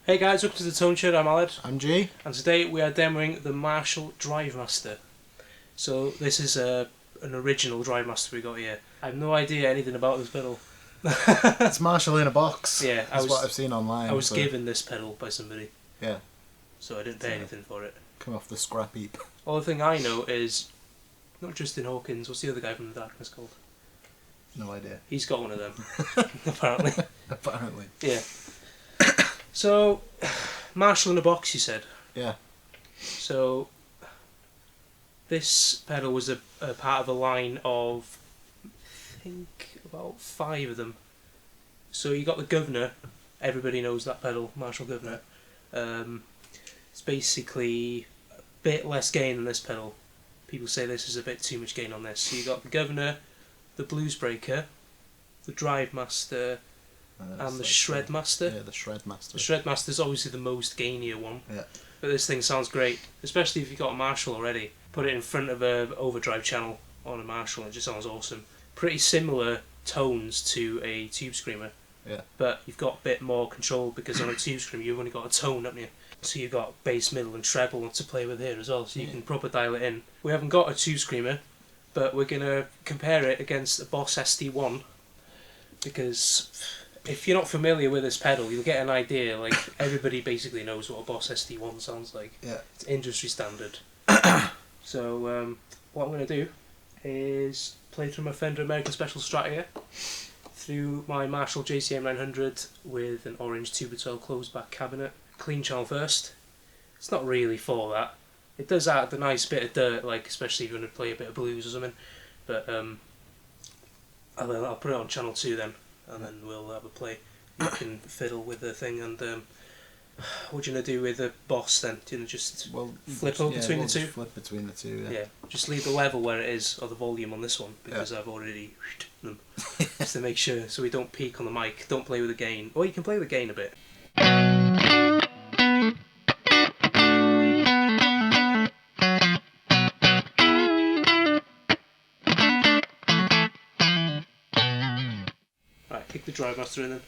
Hey guys, welcome to the Tone Shed. I'm Aled. I'm G. And today we are demoing the Marshall Drivemaster. So this is an original Drivemaster we got here. I have no idea anything about this pedal. It's Marshall in a box. Yeah, that's what I've seen online. I was given this pedal by somebody. Yeah. So I didn't pay anything for it. Come off the scrap heap. All the thing I know is, not Justin Hawkins, what's the other guy from The Darkness called? No idea. He's got one of them, apparently. Apparently. Yeah. So, Marshall in a box, you said? Yeah. So, this pedal was a part of a line of, I think, about 5 of them. So you got the Governor, everybody knows that pedal, Marshall Governor. It's basically a bit less gain than this pedal. People say this is a bit too much gain on this. So you got the Governor, the Bluesbreaker, the Drivemaster, and the Shredmaster. Yeah, the Shredmaster. The Shredmaster is obviously the most gainier one. Yeah. But this thing sounds great, especially if you've got a Marshall already. Put it in front of a overdrive channel on a Marshall, it just sounds awesome. Pretty similar tones to a Tube Screamer. Yeah. But you've got a bit more control because on a Tube Screamer you've only got a tone, haven't you? So you've got bass, middle and treble to play with here as well, so you can proper dial it in. We haven't got a Tube Screamer, but we're going to compare it against a Boss SD1 because if you're not familiar with this pedal, you'll get an idea. Like, everybody basically knows what a Boss SD1 sounds like. Yeah. It's industry standard. So, what I'm going to do is play through my Fender American Special Strat here, through my Marshall JCM 900 with an orange 2x12 closed back cabinet. Clean channel first. It's not really for that. It does add a nice bit of dirt, like especially if you want to play a bit of blues or something. But I'll put it on channel 2 then. And then we'll have a play. You can fiddle with the thing and what do you want to do with the Boss then? Do you want to just flip over between the two? Just flip between the two, yeah. Yeah, just leave the level where it is, or the volume on this one, because I've already them. Just to make sure, so we don't peak on the mic. Don't play with the gain. Or you can play with the gain a bit. Right, kick the Drivemaster in then.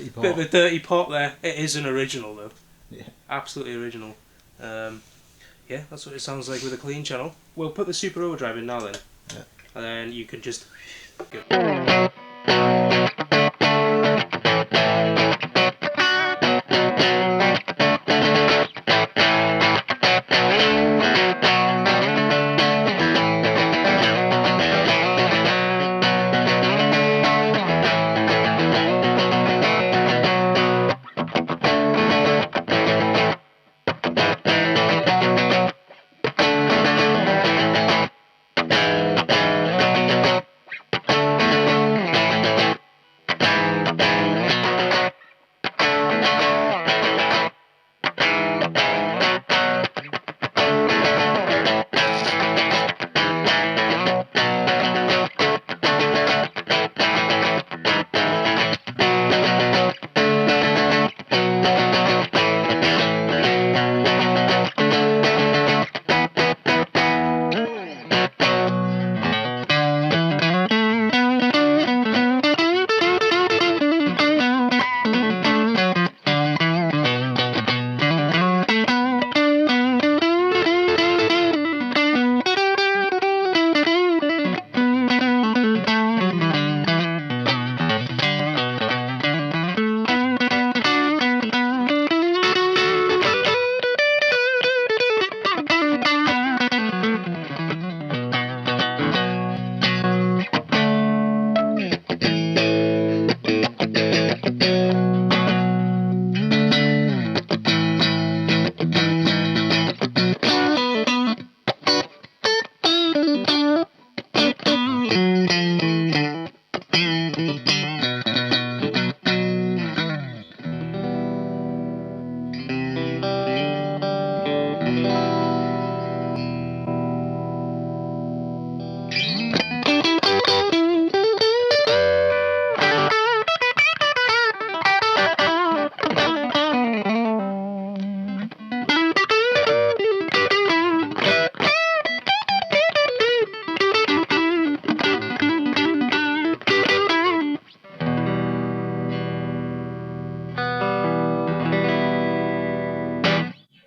dirty pot. Bit of a dirty pot there. It is an original though. Yeah. Absolutely original. Yeah, that's what it sounds like with a clean channel. We'll put the Super Overdrive in now then. Yeah. And then you can just go.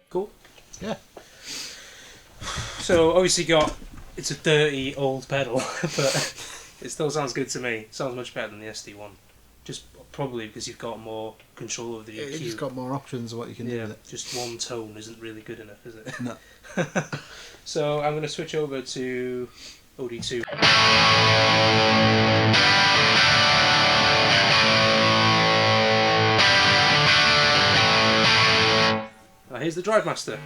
Cool. Yeah. So obviously it's a dirty old pedal, but it still sounds good to me. It sounds much better than the SD1. Just probably because you've got more control over the EQ. You've just got more options of what you can do with it. Just one tone isn't really good enough, is it? No. So I'm going to switch over to OD2. Here's the Drivemaster.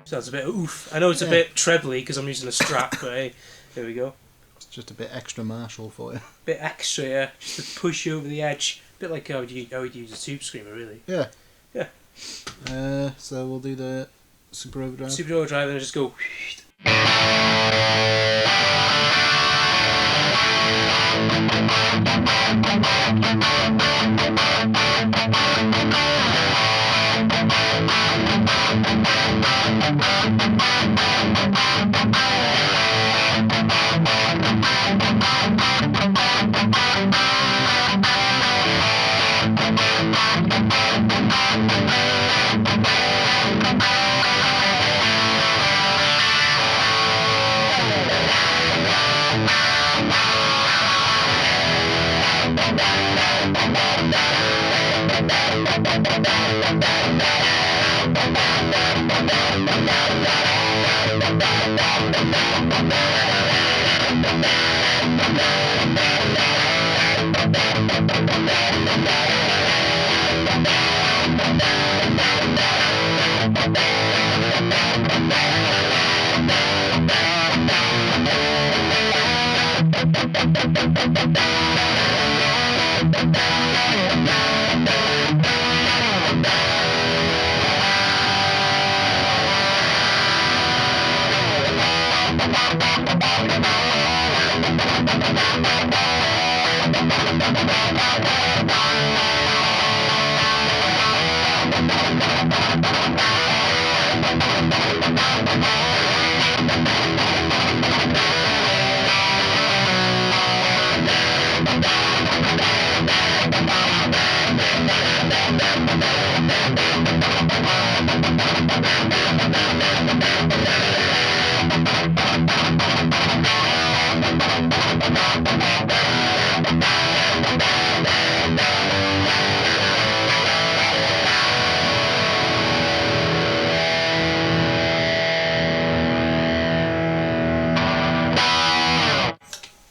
So that's a bit oof. I know it's a bit trebly because I'm using a Strat, but hey, there we go. It's just a bit extra Marshall for you. Bit extra, yeah, just to push you over the edge. A bit like how you'd use a Tube Screamer, really. Yeah. Yeah. So we'll do the Super Overdrive. Super Overdrive, and just go.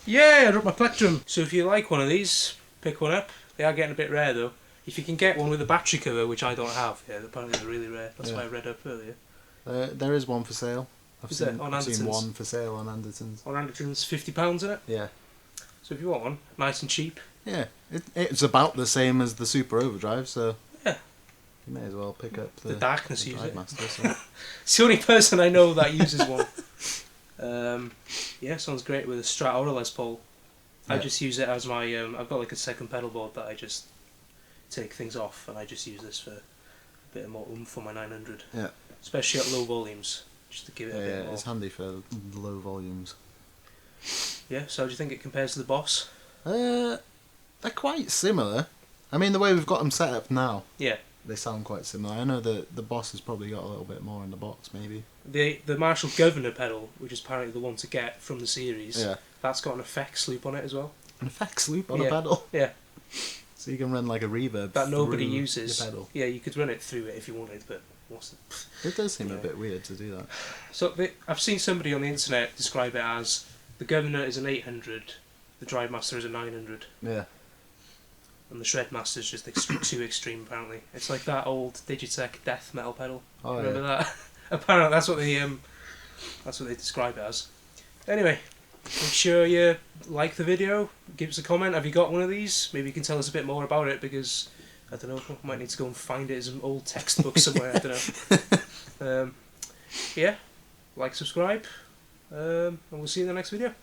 Yeah, I dropped my plectrum. So if you like one of these, pick one up. They are getting a bit rare though. If you can get one with a battery cover, which I don't have, apparently they're really rare. That's why I read up earlier. There is one for sale. I've seen Anderton's? one for sale on Anderton's. On Anderton's, £50 in it? Yeah. So if you want one, nice and cheap. Yeah, it's about the same as the Super Overdrive, so yeah, you may as well pick up the Darkness user. Drivemaster. So. It's the only person I know that uses one. Yeah, sounds great with a Strat or a Les Paul. I just use it as my. I've got like a second pedal board that I just take things off, and I just use this for a bit more oomph for my 900. Yeah. Especially at low volumes, just to give it a bit more. Yeah, it's handy for low volumes. Yeah, so how do you think it compares to the Boss? They're quite similar. I mean, the way we've got them set up now. Yeah. They sound quite similar. I know the Boss has probably got a little bit more in the box, maybe. The Marshall Governor pedal, which is apparently the one to get from the series, that's got an effects loop on it as well. An effects loop on a pedal? Yeah. So you can run like a reverb that nobody uses. Your pedal. Yeah, you could run it through it if you wanted, but it does seem a bit weird to do that. So I've seen somebody on the internet describe it as the Governor is an 800, the Drivemaster is a 900. Yeah. And the Shredmaster is just too extreme, apparently. It's like that old Digitech death metal pedal. Oh, remember that? Apparently that's what they describe it as. Anyway, make sure you like the video, give us a comment. Have you got one of these? Maybe you can tell us a bit more about it, because I don't know, I might need to go and find it as an old textbook somewhere. I don't know. Yeah, like, subscribe, and we'll see you in the next video.